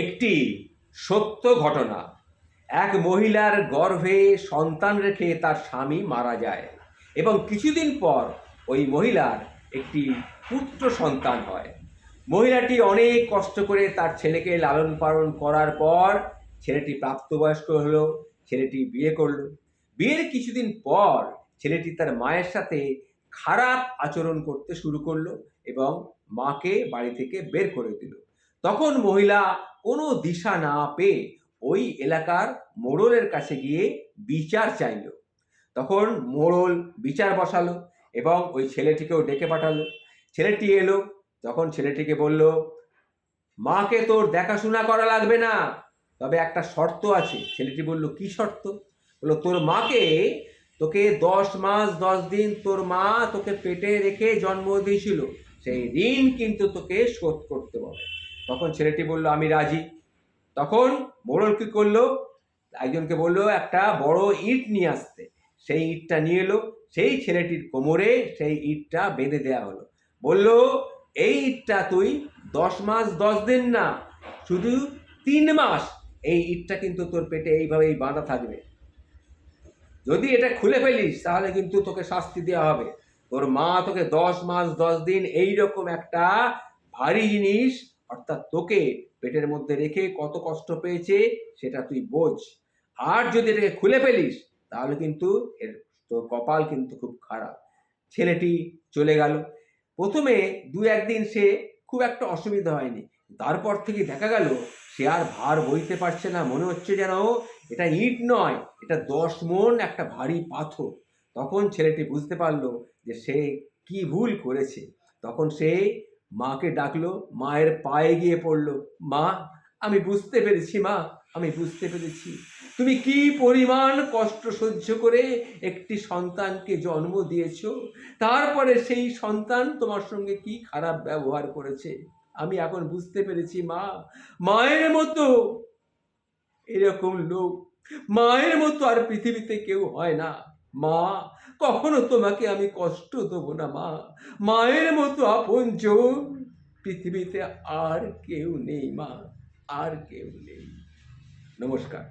একটি সত্য ঘটনা। এক মহিলার গর্ভে সন্তান রেখে তার স্বামী মারা যায় এবং কিছুদিন পর ওই মহিলার একটি পুত্র সন্তান হয়। মহিলাটি অনেক কষ্ট করে তার ছেলেকে লালন পালন করার পর ছেলেটি প্রাপ্তবয়স্ক হলো, ছেলেটি বিয়ে করলো। বিয়ের কিছুদিন পর ছেলেটি তার মায়ের সাথে খারাপ আচরণ করতে শুরু করলো এবং মাকে বাড়ি থেকে বের করে দিল। তখন মহিলা কোনো দিশা না পেয়ে ওই এলাকার মোড়লের কাছে গিয়ে বিচার চাইল। তখন মোড়ল বিচার বসালো এবং ওই ছেলেটিকেও ডেকে পাঠালো। ছেলেটি এলো, তখন ছেলেটিকে বলল, মাকে তোর দেখাশোনা করা লাগবে না, তবে একটা শর্ত আছে। ছেলেটি বলল, কি শর্ত? বললো, তোর মাকে, তোকে 10 মাস 10 দিন তোর মা তোকে পেটে রেখে জন্ম দিয়েছিল, সেই ঋণ কিন্তু তোকে শোধ করতে হবে। তখন ছেলেটি বলল, আমি রাজি। তখন মোড়ল কি করলো, একজনকে বললো একটা বড় ইট নিয়ে আসতে। সেই ইটটা নিয়ে এলো, সেই ছেলেটির কোমরে সেই ইটটা বেঁধে দেওয়া হলো। বলল, এই ইটটা তুই 10 মাস 10 দিন না, শুধু 3 মাস এই ইটটা কিন্তু তোর পেটে এইভাবেই বাঁধা থাকবে। যদি এটা খুলে ফেলিস তাহলে কিন্তু তোকে শাস্তি দেওয়া হবে। তোর মা তোকে 10 মাস 10 দিন এইরকম একটা ভারী জিনিস, অর্থাৎ তোকে পেটের মধ্যে রেখে কত কষ্ট পেয়েছে সেটা তুই বোঝ। আর যদি এটাকে খুলে ফেলিস তাহলে কিন্তু তোর কপাল কিন্তু খুব খারাপ। ছেলেটি চলে গেল। প্রথমে 2-1 দিন সে খুব একটা অসুবিধা হয়নি, তারপর থেকে দেখা গেল সে আর ভার বইতে পারছে না। মনে হচ্ছে যেন এটা ইট নয়, এটা 10 মণ একটা ভারী পাথর। তখন ছেলেটি বুঝতে পারলো যে সে কি ভুল করেছে। তখন সে মাকে ডাকলো, মায়ের পায়ে গিয়ে পড়লো, মা, আমি বুঝতে পেরেছি, মা, আমি বুঝতে পেরেছি তুমি কি পরিমাণ কষ্ট সহ্য করে একটি সন্তানকে জন্ম দিয়েছ, তারপরে সেই সন্তান তোমার সঙ্গে কি খারাপ ব্যবহার করেছে। আমি এখন বুঝতে পেরেছি মা, মায়ের মতো এরকম লোক, মায়ের মতো আর পৃথিবীতে কেউ হয় না। মা, কখনো তোমাকে আমি কষ্ট দেবো না মা, মায়ের মতো আপনজন পৃথিবীতে আর কেউ নেই মা, আর কেউ নেই। নমস্কার।